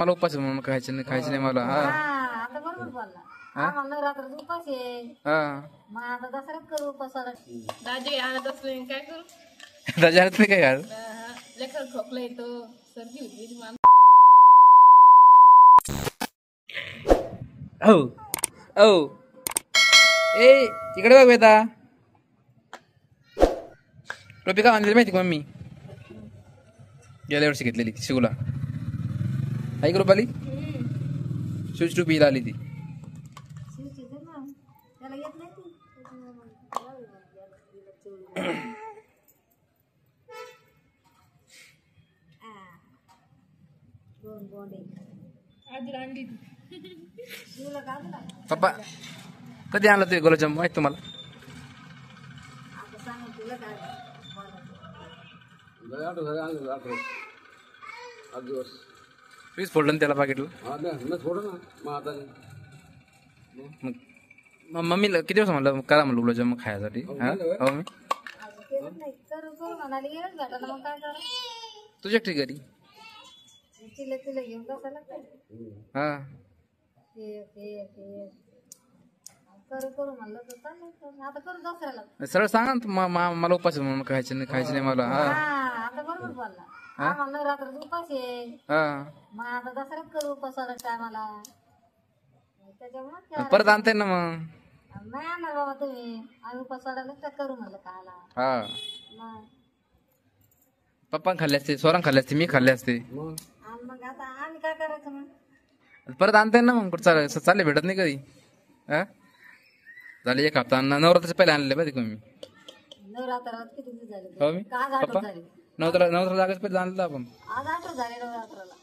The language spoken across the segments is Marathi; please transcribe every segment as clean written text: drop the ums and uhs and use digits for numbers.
मला उपास आहे म्हणून खायचं नाही मला. हा आता बरोबर बोलला. आम्हाला रात्र उपास आहे. मग आता दसऱ्यात करू उपासाला. दाजी आणत असले काय करू. दाजी आणत नाही काय घाल. लेकर खोकला येतो, सर्दी होती. हो हो ए इकडे बघ बेटा. टोपी का आणलेली माहिती का मम्मी? गेल्या वर्षी घेतलेली शिवला. ऐक रुपाली शिवची टोपी आली ती. पप्पा कधी आणलं ते गुलाबजाम माहित तुम्हाला? वीस फोडलं ना त्याला पाकिटला. मग मम्मीला किती दिवस म्हणलं करा म्हणलं गुलाबजाम खायसाठी. हा हो मी तुझ्या ठीक घरी. हा सरळ सांगा ना मला उपास म्हणून खायचं नाही मला. आता बरोबर बोलला. आम्हाला रात्र उपास आहे. मग आता दसऱ्यात करू उपासाला टायमाला. त्याच्यामुळे परत आणताय ना मग. नाही आणणार बाबा तुम्ही. आम्ही उपासाला करू म्हणलं खायला. हा पप्पा खाल्ले असते, स्वरांग खाल्ले असते, मी खाल्ले असते. मग आता आम्ही काय करायचं मग? परत आणताय ना मग. कुठं चालले भेटत नाही कधी. हा झाले एक हप्ता. नवरात्राचे पहिले आणले पाहिजे मी. नवरात्रात किती दिवस झाले? हो मी पप्पा नवरात्र जागेच पहिले आणलं आपण. आज 8 झाले नवरात्राला.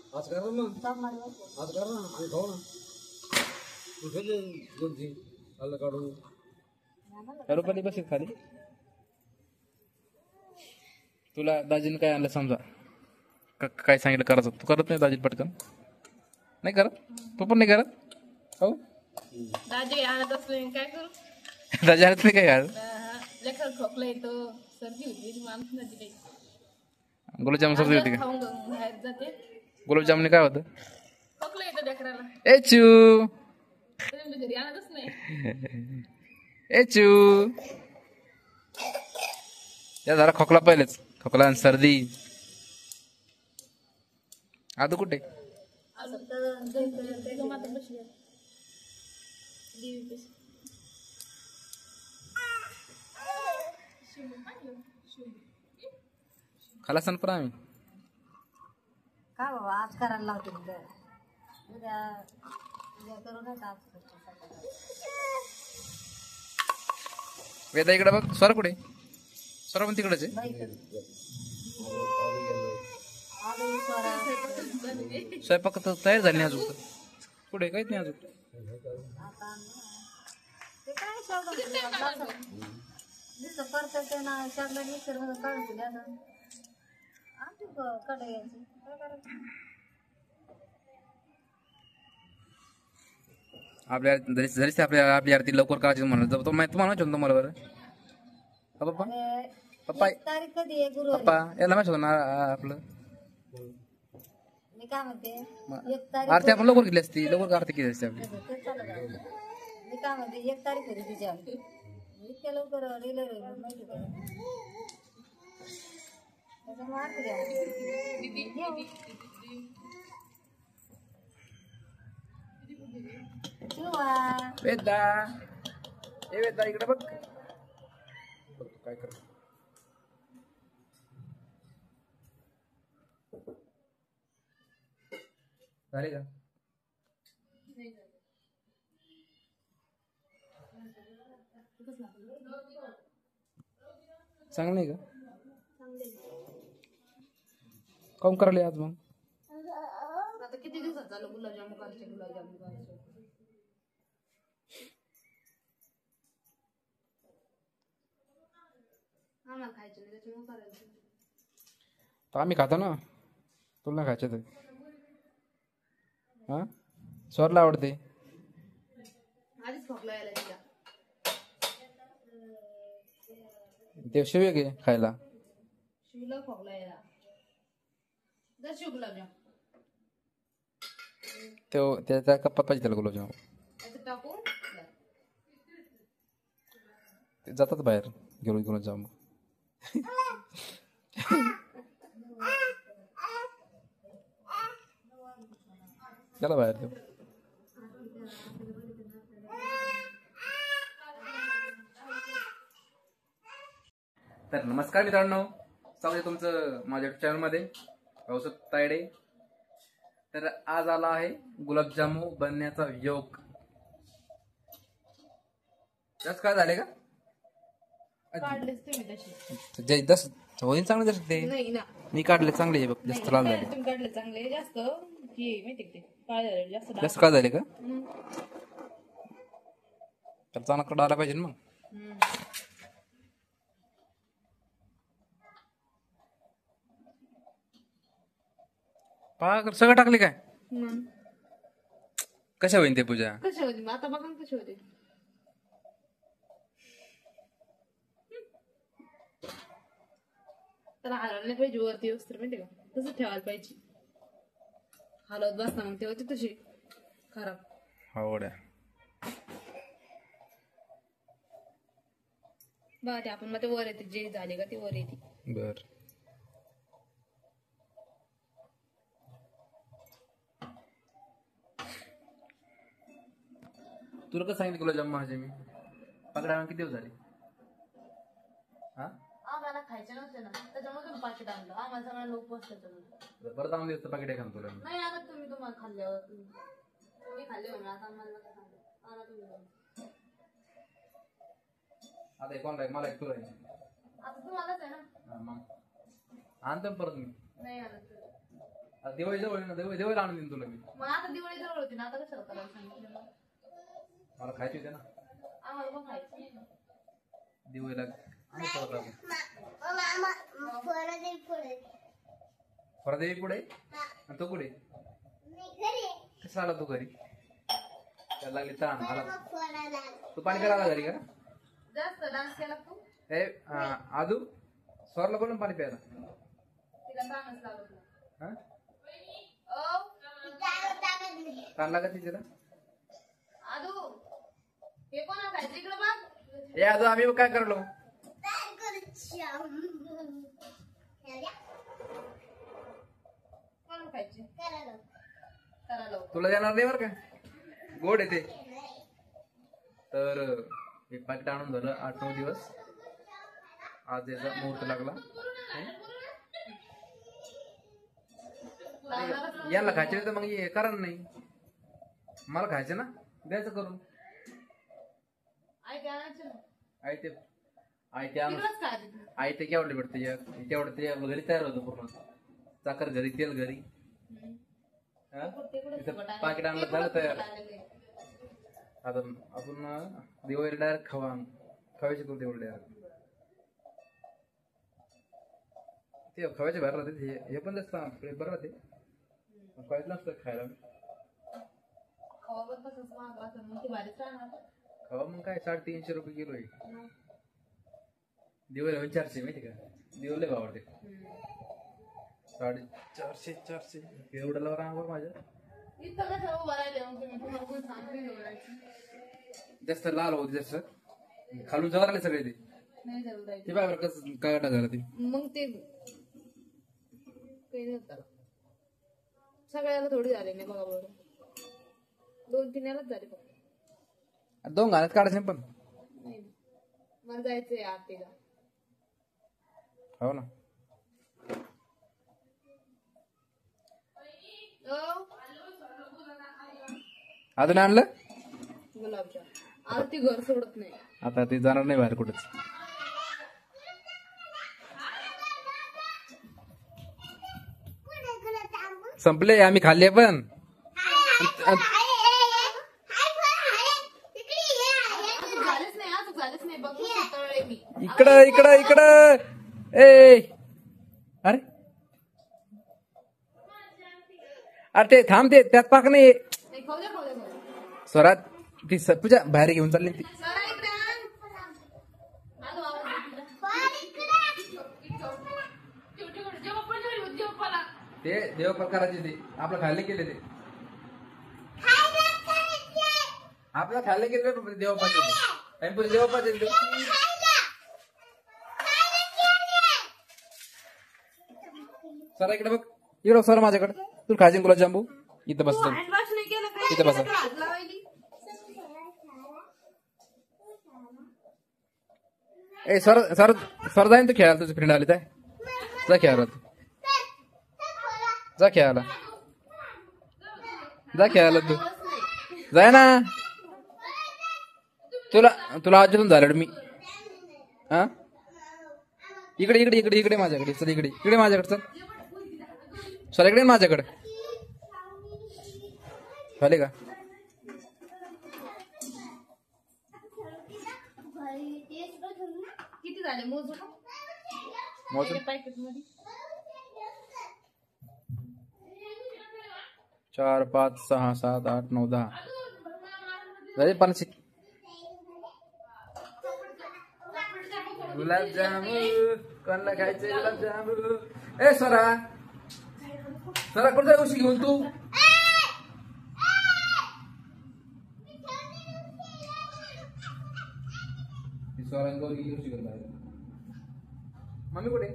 रुपाली बसेल खाली. तुला दाजीने काय आणलं समजा, काय सांगितलं करायचं तू करत नाही. दाजी पटकन नाही करत. तू पण नाही करत. हो दाजी आणत असले काय करू. दाजी आणत नाही काय घाल. लेकर खोकला येतो, सर्दी होती. गुलाबजाम सर्दी होती का? खाऊन बाहेर जाते. गुलाबजामने काय होतं? खोकला येतो लेकराला. ए चू घरी आणतच नाही. ए चू या जरा खोकला पहिलेच. खोकला आणि सर्दी. आदू कुठे? खालास पण आम्ही का बाबा आज करायला लावते. उद्या करू नका. वेदा इकडे बघ. स्वर कुठे? स्वर पण तिकडेच आहे. स्वयंपाक तर तयार झाली नाही अजून. कुठे काहीच नाही अजून. आपल्या जरी आपली आरती लवकर करायची म्हणलं तर तुम्हाला माहिती होतं मला. बरं पप्पा पप्पा तारीख कधी आहे? गुरुवारी. पप्पा याला माहिती होतं ना आपलं. मी काय म्हणते, आरती आपण लवकर केली असती. लवकर आरती केली असते आपली. मी काय म्हणते 1 तारीख होती तिच्या. इतक्या लवकर डिलिव्हरी माहिती का? त्याच्यामुळे आरती घ्या. वेदा ए वेदा इकडे बघ. काय कर झाले का? चांगलं नाही का? काऊन करायला आज मग? आता किती दिवसात झालं गुलाबजामुन करायचे. गुलाबजामुन करायचे. आम्हाला खायचं नाही त्याच्यामुळे करायचं. तर आम्ही खातो ना. तुला नाही खायचं ते. हा स्वरला आवडते. आधीच खोकला यायला तिला. ते शिव घे खायला. शिवला खोकला यायला. दर शिव गुलाबजाम. त्याच्या कप्पात पाहिजे त्याला गुलाबजाम. त्याच्यात टाकू ते जातात बाहेर घेऊन गुलाबजाम. त्याला बाहेर देऊ. तर नमस्कार मित्रांनो, स्वागत आहे तुमचं माझ्या चॅनलमध्ये औषध तायडे. तर आज आला आहे गुलाबजामू बनण्याचा योग. जास्त काय झाले का? काढलेच तुम्ही तसे. होईल चांगले जास्त ते. नाही ना, मी काढले चांगले आहे बघ. जास्त लाल झाले. तुम्ही काढले चांगले. जास्त की माहिती का ते काय झाले जास्त जास्त काय झाले का? हम्म. तर चांगला डाला पाहिजे ना मग. हम्म. पहा सगळं टाकले काय? मग कशा होईल ते पूजा? कसे होते मग आता बघा ना कसे होते. त्याला हलवलं नाही पाहिजे वरती व्यवस्थित माहिती का, तसं ठेवायला पाहिजे. हलवत बसता मग ते होते तशी खराब. आवड बघा ते आपण मग ते वर येते, जे झाले का ते वर येते. बर. तुला कसं सांगितलं गुलाबजाम माझे मी? पकडायला किती दिवस झाले? हा आम्हाला खायचे नव्हते ना, त्याच्यामुळे तुम्ही पाकिट आणलं. आम्हाला सगळ्या लोक बसले. परत आणून देतो पाकिट आहे तुला. नाही आता तुम्हाला खाल्ल्यावर तुम्ही खाल्ले म्हणून आता आम्हाला नका सांगू. आणा तुम्ही जाऊन. आता कोण राहील? मला एक तुला आहे. आता तुम्हालाच आहे ना. मग आणतो परत मी. नाही आणत तुम्ही. आता दिवाळी जवळ आहे ना, दिवाळीला आणून देईन तुला मी. मग आता दिवाळी जवळ होती ना, आता कशाला करायला सांगितलं? मला खायची होते ना आम्हाला पण खायची. दिवाळीला. आणू परत आपण. परत येईल पुढे. आणि तो कुठे? कसा आला तू घरी? त्याला लागली ताण आला. तू पाणी करायला घरी का? जास्त डान्स केला तू. ए आदू स्वरला बोलून पाणी प्यायला. तिला ताणच लागत नाही. हा ओ ताण लागत तिला. आदू हे कोणा खायचं इकडं बघ. ए आदू आम्ही काय करलो? कोण खायचे करा लवकर. तुला देणार नाही बरं का? गोड येते. तर एक पाकिट आणून झालं 8-9 दिवस. आज याचा मुहूर्त लागला. याला खायचे तर मग हे कारण नाही. मला खायचे ना, द्यायचं करून. आई ते आणायचे ना. आयते आणून तिकडंच खायचे. आयते केवढे भेटते? केवढं ते घरी तयार होतं पूर्ण. साखर घरी, तेल घरी. हा? तिथं पाकिट आणलं झालं तयार. आता आपण दिवाळी डायरेक्ट खवायचे करू तेवढे डायरेक्ट. ते खवायचे बाहेर राहते. हे पण जास्त बरं राहते. खवायचं नसतं खायला. खवा पण तसंच महाग राहतं, मग ते भारीच राहणार. खवा मग काय 350 रुपये किलो आहे. दिवाळी 400 माहिती का? दिवाळी भाव वाटते. 450 एवढं लावा रांगवर माझ्या. इथं कसं उभं राहिले मग तुम्ही? तुम्हाला कोण सांगते उभं राहायचं? जास्त लाल होते जास्त. खालून जवळ आले सगळे ते. नाही जाऊ राहायचं. ते बाय कसं काय झालं ते. मग ते काही नाही त्याला. सगळ्याला थोडी झाले नाही बघा बरं. 2-3 यालाच झाले फक्त. 2 घाण्यात काढायचे पण. नाही मला जायचंय आरतीला. हो ना. अजून आणलं गुलाबजाम. आरती घर सोडत नाही. आता ते जाणार नाही बाहेर कुठेच. संपले. आम्ही खाल्ले पण. झालेच नाही बघ. तळले मी. इकडं इकडं इकडं. ए अरे अरे ते थांब. ते त्यात पाक नाही. खाऊ द्या खाऊ द्या. स्वरात ती पूजा बाहेर घेऊन चालली ती. ते देव प्रकाराचे ते आपलं खायला केले ते. आपला खाल्लं की देवा पाहिजे आणि पुढे देवा पाहिजे. सर इकडे बघ, इकडे सर माझ्याकडे. तू खायचे गुलाबजांबू इथं बस. हँडवॉश नाही केलं काय? इथं बसा. हात लावायली. ए सर सर सर जाईन तू खेळायला. तुझे फ्रेंड आले काय? जा खेळायला तू. जा खेळायला. जा खेळायला तू. जाय ना. तुला तुला अजून झालं मी. हा इकडे इकडे इकडे इकडे माझ्याकडे. चल इकडे इकडे माझ्याकडे. चल सर इकडे माझ्याकडे. झाले का? किती झाले मोजू? मोजून पॅकेट मध्ये 4 5 6 7 8 9 10 झाले 500. गुलाबजामुन कोणाला खायचे गुलाबजामुन? ए स्वरा स्वरा कुठं जाय उशी घेऊन तू? स्वरांगावर गेली उशी घेऊन बाहेर. मम्मी कुठे?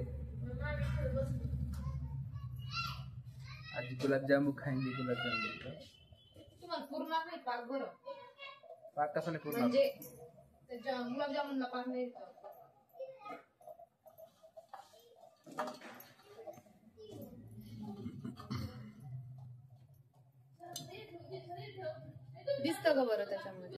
आजी गुलाबजामुन खाईंगे गुलाबजामुन. तुम्हाला पूर्ण नाही पाक बरं पाक कसा नाही पूर्ण? म्हणजे त्याच्या गुलाबजामुनला पाक नाही. दिसतं का बरं त्याच्यामध्ये?